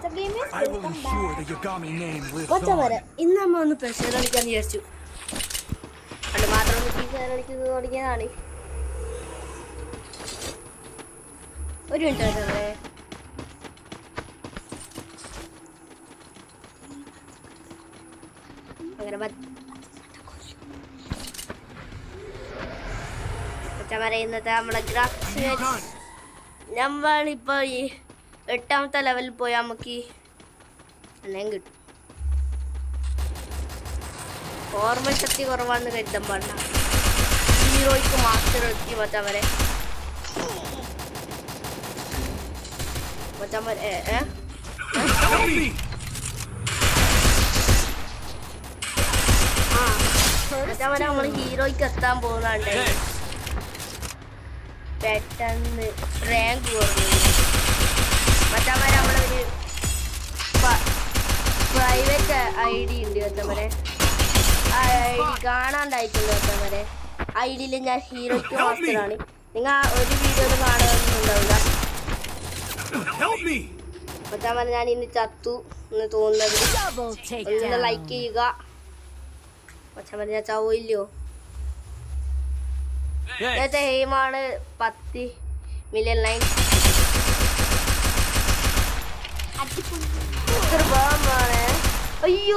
What's up, gamers? I will Welcome ensure back. the Yagami name lives What's up, on. ഇന്ന് നമ്മൾ ഒന്ന് pressure കളിക്കാൻ വിചാരിച്ചു. അത് മാത്രം കളിക്കുന്നത് തുടങ്ങിയതാണ്. ഒരു മിനിറ്റ് വരെ അങ്ങനെ ഇന്നത്തെ നമ്മളെ ഗ്രാഫിക്സ് നമ്മളിപ്പോ ഈ 8ാമത്തെ ലെവലിൽ പോയാൽ നമുക്ക് എല്ലാം കിട്ടും. ഓർമ്മശക്തി കുറവാണെന്ന് കരുതാൻ പാടില്ല. ഹീറോയ്ക്ക് മാസ്റ്റർ എത്തി മച്ചവരെ മച്ചവരെ നമ്മൾ ഹീറോയ്ക്ക് എത്താൻ പോകുന്നുണ്ട്. പെട്ടെന്ന് റാങ്ക് കുറഞ്ഞു മച്ചവരെ നമ്മളൊരു പ്രൈവറ്റ് ID ഉണ്ട് മച്ചവരെ. ആ ID കാണാണ്ടായിട്ടുണ്ട് മച്ചവരെ. ID ഞാൻ ഹീറോയ്ക്ക് മാസ്റ്ററാണ്. നിങ്ങൾ ഒരു വീഡിയോ ഒന്നും കാണുന്നുണ്ടാവില്ല മച്ചവരെ. ഞാൻ ഇന്ന് ചത്തു എന്ന് തോന്നുന്നത് ഒന്ന് ലൈക്ക് ചെയ്യുക മച്ചവരെ. ഞാൻ ചാവില്ലയോ? ഇന്നത്തെ എയിമാണ് 10 മില്യൺ ലൈൻ. അയ്യോ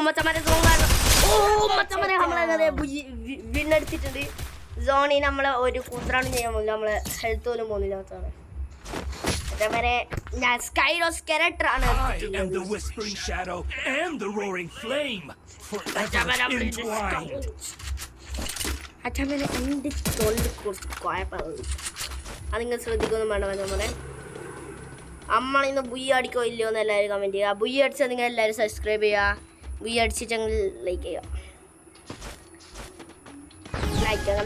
മച്ചമാരെ സോൺ കാരണം മച്ചമാരെ നമ്മളെ വിന്നടിച്ചിട്ടുണ്ട്. സോണിൽ നമ്മളെ ഒരു കുന്ത്രാണ് ചെയ്യാൻ പോകില്ല. നമ്മളെ ഹെൽത്ത് പോലും പോകുന്നില്ല മച്ചമാരെ. മച്ചമാരെ ഞാൻ സ്കൈറോസ് ക്യാരക്ടർ ആണ്. അച്ഛമ്മേനെ എൻ്റെ തൊഴിൽ കുറച്ച് കുഴപ്പമുള്ളൂ. അത് നിങ്ങൾ ശ്രദ്ധിക്കൊന്നും വേണ്ട മച്ചമാരെ. നമ്മളിന്ന് ബുയ്യ അടിക്കോ ഇല്ലയോ എന്ന് എല്ലാവരും കമൻറ്റ് ചെയ്യുക. ബുയ്യ അടിച്ചാൽ നിങ്ങൾ എല്ലാവരും സബ്സ്ക്രൈബ് ചെയ്യുക. ബുയ്യ അടിച്ചിട്ടെങ്കിൽ ലൈക്ക് ചെയ്യുക.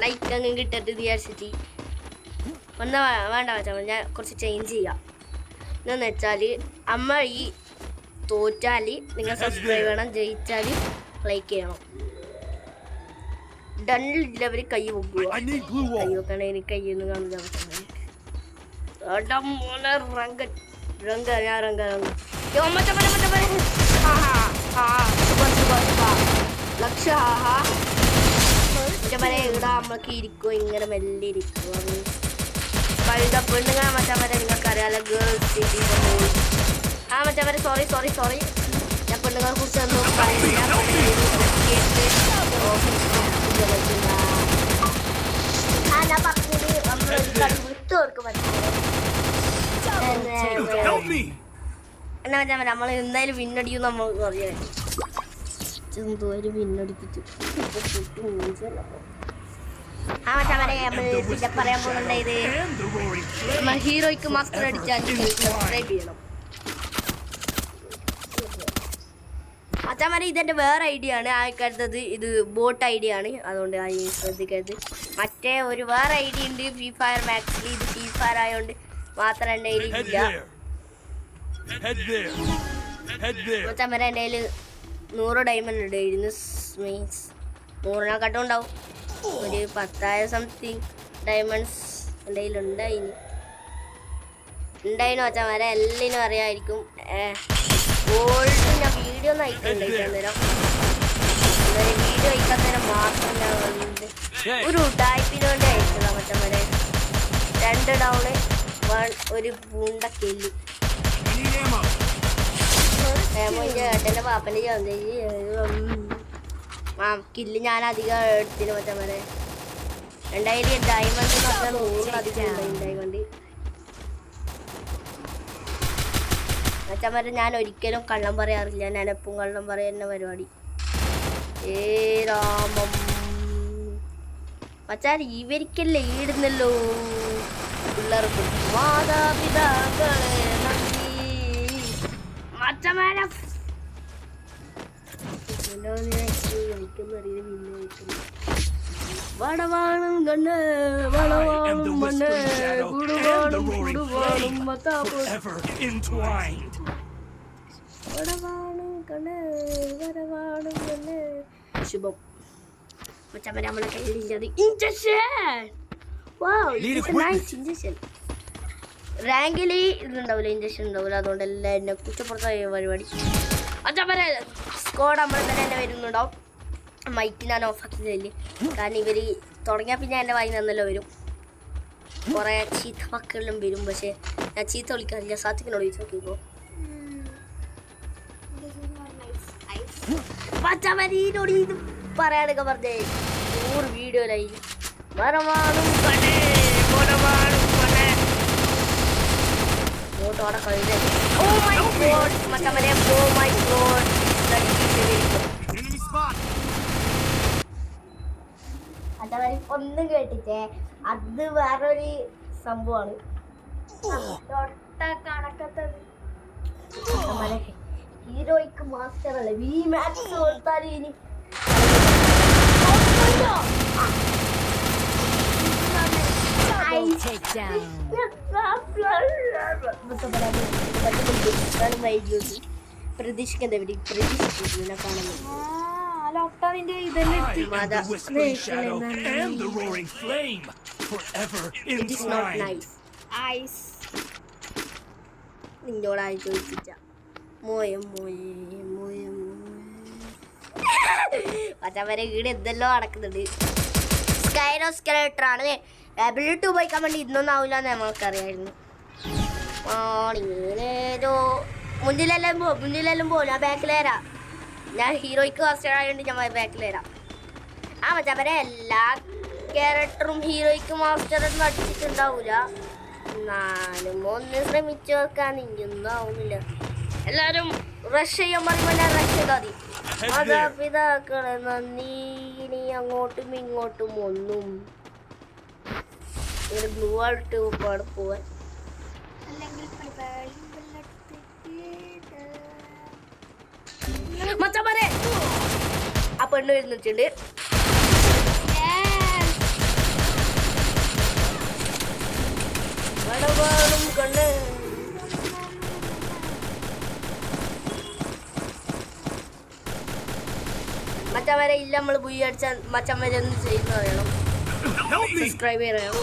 ലൈക്ക് അങ്ങ് കിട്ടട്ട് വിചാരിച്ചിട്ട് ഒന്നും വേണ്ട വെച്ചാൽ ഞാൻ കുറച്ച് ചേഞ്ച് ചെയ്യാം. എന്നു വെച്ചാൽ അമ്മ ഈ തോറ്റാൽ നിങ്ങൾ സബ്സ്ക്രൈബ് ചെയ്യണം, ജയിച്ചാൽ ലൈക്ക് ചെയ്യണം. ഡണ്ണില്ലവർ കൈ വെക്കുക. കൈ വെക്കണേ എനിക്ക് കയ്യൊന്നും കാണില്ല. ഇവിടെ നമ്മൾക്ക് ഇരിക്കും ഇങ്ങനെ മെല്ലെ ഇരിക്കും. കഴുത പെണ്ണുങ്ങൾ മച്ചവരെ നിങ്ങൾക്കറിയാലോ. ഗേൾസ് ആ മച്ചവരെ സോറി ഞാൻ പെണ്ണുങ്ങളെ കുറിച്ച് ഒന്നും പറയുന്നില്ല. ഞാൻ പറഞ്ഞത് നമ്മൾ വിട്ടു കൊടുക്കും എന്നാ വെച്ചാൽ നമ്മൾ എന്തായാലും വിന്നടിക്കും. നമ്മൾ അറിയാം എന്തോരം വിന്നടിപ്പിച്ചു. ആ മച്ചാവരെ നമ്മൾ പിന്നെ പറയാൻ പോകുന്നുണ്ടായത് ഹീറോയ്ക്ക് മാസ്റ്റർ അടിച്ചാൽ സബ്സ്ക്രൈബ് ചെയ്യണം മച്ചാവരെ. ഇതെൻ്റെ വേറെ ഐഡിയ ആണ്. ആയിക്കരുതത് ഇത് ബോട്ട് ഐഡിയ ആണ്. അതുകൊണ്ട് ശ്രദ്ധിക്കരുത്. മറ്റേ ഒരു വേറെ ഐഡിയ ഉണ്ട് ഫ്രീ ഫയർ മാക്സിൽ. ഇത് ഫ്രീ ഫയർ ആയതുകൊണ്ട് മാത്രം എൻ്റെ കയ്യിലില്ല മച്ചാവരെ. എൻ്റെ കയ്യിൽ 100 ഡയമണ്ട് ഉണ്ട്. 100 ഉണ്ടാവും. ഒരു 10,000 സംതിങ് ഡയമണ്ട്സ് എൻ്റെ കയ്യിലുണ്ടായിന് മച്ചാവരെ. എല്ലാവരും അറിയാമായിരിക്കും. ഗോൾഡ് ഞാൻ വീഡിയോ ഒന്നും അയക്കുന്നുണ്ട്. അന്നേരം വീഡിയോ അയക്കാൻ നേരം മാത്രം ഞാൻ ഒരു ടൈപ്പിന് വേണ്ടി അയച്ചതാണ് മച്ചാവരെ. 2 ഡൗണ് 1 ഒരു പൂണ്ട കെല്ലി. ഏട്ടൻ്റെ പാപ്പൻ്റെ കില്ല് ഞാൻ അധികം എടുത്തിന് മച്ചാവരെ. എന്തായാലും ഡയമണ്ട് എന്ന് പറഞ്ഞാൽ 100 ഡയമണ്ട് മച്ചാവരെ. ഞാൻ ഒരിക്കലും കള്ളം പറയാറില്ല. ഞാൻ എപ്പം കള്ളം പറയുന്ന പരിപാടി. രാമം മച്ചാൻ ഇവർക്കല്ലേ ഈടുന്നല്ലോ പിള്ളേർക്ക്. മാതാപിതാക്കളെ നന്ദി മച്ചമാരെ. വടവാണം കണ്ണ് വളവാണം മണ്ണ് കുടുവാണം കുടുവാണം വടവാണം കണ്ണ് വരവാണം കണ്ണ്. ശുഭം മച്ചമ്മ നമ്മളെ കയ്യിലില്ലത് injection. Wow, it's a nice injection. റാങ്കിൽ ഇതുണ്ടാവില്ല, ഇഞ്ചക്ഷൻ ഉണ്ടാവില്ല. അതുകൊണ്ട് എല്ലാം എന്നെ കുറ്റപ്പെടുത്താൻ പരിപാടി. അതേപോലെ സ്കോഡ് നമ്മൾ തന്നെ വരുന്നുണ്ടാവും. മൈക്ക് ഞാൻ ഓഫാക്കിയതല്ലേ, കാരണം ഇവർ തുടങ്ങിയാൽ പിന്നെ എൻ്റെ വായി നന്നല്ലോ വരും. കുറേ ചീത്ത വാക്കുകളിലും വരും. പക്ഷേ ഞാൻ ചീത്ത വിളിക്കാറില്ല. സാത്വിക്കിനോട് ചോദിച്ചു നോക്കിക്കോ. പച്ചമരീനോട് ഇത് പറയാനൊക്കെ പറഞ്ഞേ 100 വീഡിയോയിലായി. മോട്ടോടെ കഴിഞ്ഞ അതവര് ഒന്നും കേട്ടിട്ടേ, അത് വേറൊരു സംഭവമാണ്. ഹീറോയ്ക്ക് മാസ്റ്റർ അല്ലേ വി മാക്സ് കൊടുത്താലും ഇനി പ്രതീക്ഷിക്കാൻ നിന്നോടായി ചോദിച്ച മറ്റവരെ വീട് എന്തെല്ലോ നടക്കുന്നുണ്ട്. സ്കൈനോസ്കലേറ്ററാണ്. എബിലിറ്റി ഉപയോഗിക്കാൻ വേണ്ടി ഇന്നൊന്നും ആവില്ല എന്ന് നമ്മൾക്കറിയായിരുന്നു. ഇങ്ങനേതോ മുന്നിലെല്ലാം പോകും. ഞാൻ ബാക്കിൽ വരാം. ഞാൻ ഹീറോയ്ക്ക് മാസ്റ്റർ ആയതുകൊണ്ട് ഞാൻ ബാക്കിൽ വരാം. മറ്റവരെ എല്ലാ ക്യാരക്ടറും ഹീറോയ്ക്ക് മാസ്റ്റർ ഒന്നും അടിച്ചിട്ടുണ്ടാവൂല. എന്നാലും ഒന്ന് ശ്രമിച്ചു നോക്കാൻ ഇനിയൊന്നും ആവുന്നില്ല. എല്ലാരും റഷ് ചെയ്യാൻ പറയുമ്പോൾ ഞാൻ റഷ് ചെയ്താൽ മതി. മാതാപിതാക്കളെ നന്ദി. ഇനി അങ്ങോട്ടും ഇങ്ങോട്ടും ഒന്നും ഒരു ബ്ലൂ ആയിട്ട് പാട് പോവാൻ. മച്ചമാരെ ആ പെണ്ണ് വരുന്നിട്ടുണ്ട്. കണ്ണ് മച്ചവരെ ഇല്ല. നമ്മൾ ബുയി അടിച്ചാൽ മച്ചമ്മരെ ഒന്ന് ചെയ്യുന്ന പറയണം, സബ്സ്ക്രൈബ് ചെയ്യണം.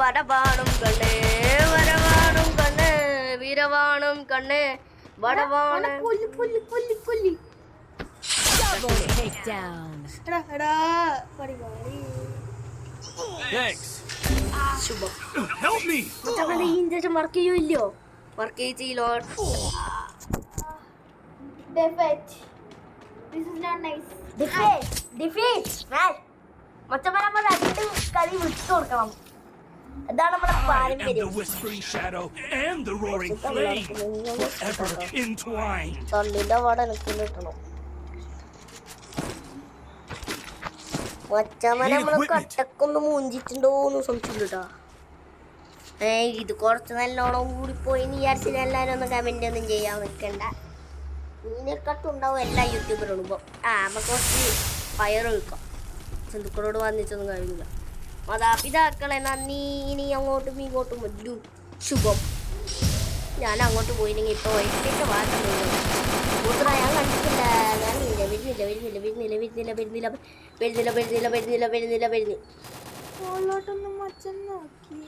പടവാണും കണ്ണേ വരവാണും കണ്ണേ വീരവാണും കണ്ണേ വടവാണ് ഇഞ്ചക്ഷൻ വർക്ക് ചെയ്യൂല്ലോ. വർക്ക് ചെയ്യില്ലോ. കളി വിട്ടു കൊടുക്കണം. അതാണ് നമ്മുടെ പാരമ്പര്യം. തള്ളിന്റെ പാടെ എനിക്ക് കിട്ടണം. മച്ചമ്മനെ നമ്മള് കട്ടക്കൊന്ന് മൂഞ്ചിട്ടുണ്ടോന്ന് സംശയില്ലട്ടാ. ഇത് കുറച്ച് നല്ലോണം കൂടിപ്പോയി വിചാരിച്ചില്ല. എല്ലാവരും ഒന്ന് കമന്റ് ഒന്നും ചെയ്യാൻ നിൽക്കണ്ട. ഇതിനെക്കട്ടുണ്ടാവും എല്ലാ യൂട്യൂബറും. ഇപ്പം നമുക്ക് കുറച്ച് ഫയർ ഒഴിക്കാം. ബന്ധുക്കളോട് വന്നിട്ടൊന്നും കഴിയില്ല. മാതാപിതാക്കളെ നന്ദി. ഇനി അങ്ങോട്ടും ഇങ്ങോട്ടും വലിയ ശുഭം. ഞാൻ അങ്ങോട്ട് പോയില്ലെങ്കിൽ ഇപ്പോൾ വൈകിട്ട് വാർത്ത ഞാൻ കണ്ടിട്ടില്ല. ഞാൻ വരുന്നില്ല. മച്ചൻ നോക്കി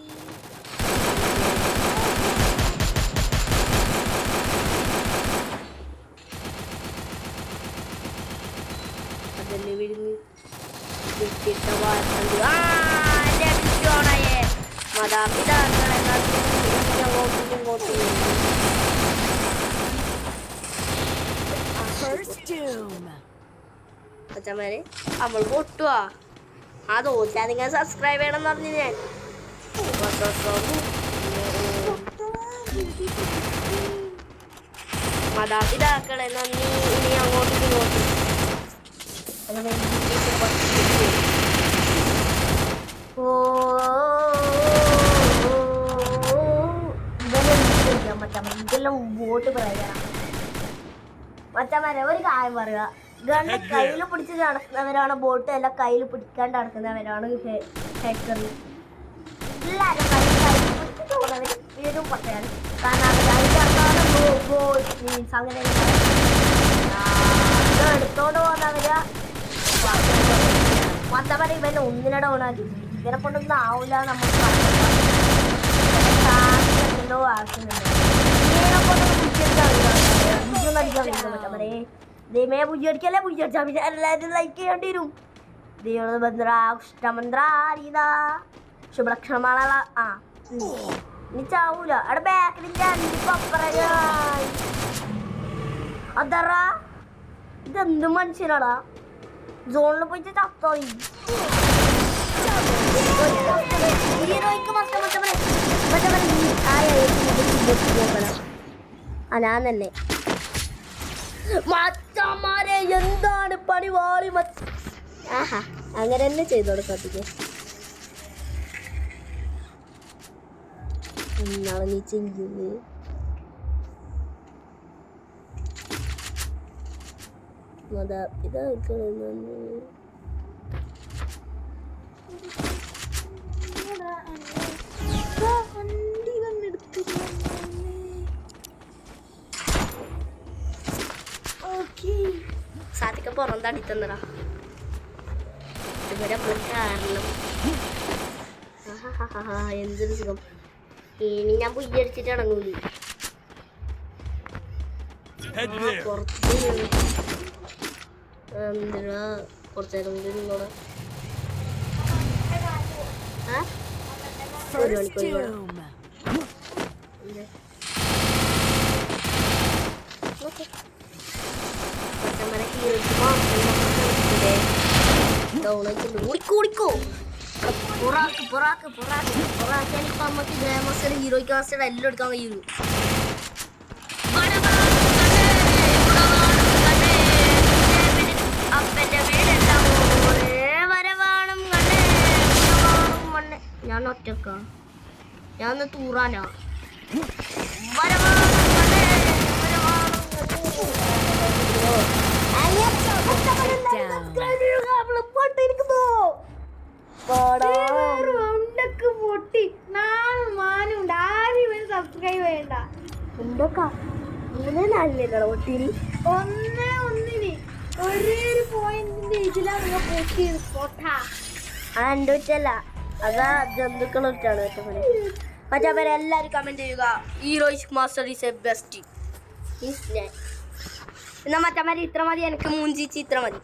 അതല്ലേ വിഴുങ്ങി മാതാപിതാക്കളെ അങ്ങോട്ടും ഇങ്ങോട്ടും അച്ഛന്മാരെ നമ്മൾ പൊട്ടുവാ. ആ തോറ്റാ നിങ്ങൾ സബ്സ്ക്രൈബ് ചെയ്യണം എന്ന് പറഞ്ഞു ഞാൻ. മാതാപിതാക്കളെ നന്ദി. ഇനി അങ്ങോട്ടും ഇങ്ങോട്ടും ഇതെല്ലാം വോട്ട് പറയാ. മച്ചന്മാരെ ഒരു കാര്യം പറയുക, ഗണ്ണ് കയ്യിൽ പിടിച്ച് നടക്കുന്നവരാണ് ബോട്ട്, എല്ലാം കയ്യിൽ പിടിക്കാണ്ട് നടക്കുന്നവരാണ് ഹെക്കർ. എല്ലാവരും കയ്യിൽ പിടിച്ചിട്ട് പോകുന്നവർ പേരും പറയാൻ. കാരണം മീൻസ് അങ്ങനെ എടുത്തോണ്ട് പോകുന്നവര് മച്ചന്മാരെ ഇവന്നെ ഒന്നിനട ഓണാക്കി. ഇതിനെ കൊണ്ടൊന്നും ആവില്ല നമുക്ക്. ദൈവമേ പുജി അടിക്കല്ലേ പുജി അടിച്ചാൽ പിന്നെ എല്ലാവരും ലൈക്ക് ചെയ്യേണ്ടി വരും ശുഭലക്ഷണമാള ആ ഇനി ചാവൂല അവിടെ ബാക്കിലിന്റെ അതറാ ഇതെന്ത് മനുഷ്യനാടാ സോണിൽ പോയിട്ട് ചത്തോയി ഞാൻ തന്നെ മച്ചന്മാരെ എന്താണ് പണി വാളി ആഹാ അങ്ങനെ തന്നെ ചെയ്തോളൂ കത്തിക്ക് എന്നാണ് നീ ചെയ്യുന്നത് മാതാപിതാക്കളെന്നു സാധിക്ക പുറം തടിത്തന്നടാ ഇവരെ കാരണം എന്തൊരു സുഖം ഇനി ഞാൻ പുയ്യടിച്ചിട്ട് ഇറങ്ങൂലി പുറത്ത് എന്തിനാ കുറച്ചേരം കൂടി നിന്നോടെ ഒരു മണിക്കൂർ ഹീറോയ്ക്ക് മാസ്റ്റർ എല്ലാം എടുക്കാൻ കഴിയുള്ളൂ അപ്പന്റെ വീടെല്ലാം വരവാണം ഞാൻ ഒറ്റക്കാ ഞാൻ ഒന്ന് തൂറാനാ അതാ ജന്തുക്കളൊറ്റാണ് മറ്റവരെല്ലാരും കമന്റ് ചെയ്യുക heroic master is A best എന്നാ മറ്റന്മാര് ഇത്ര മതി എനിക്ക് മൂഞ്ചിച്ച് ഇത്ര മതി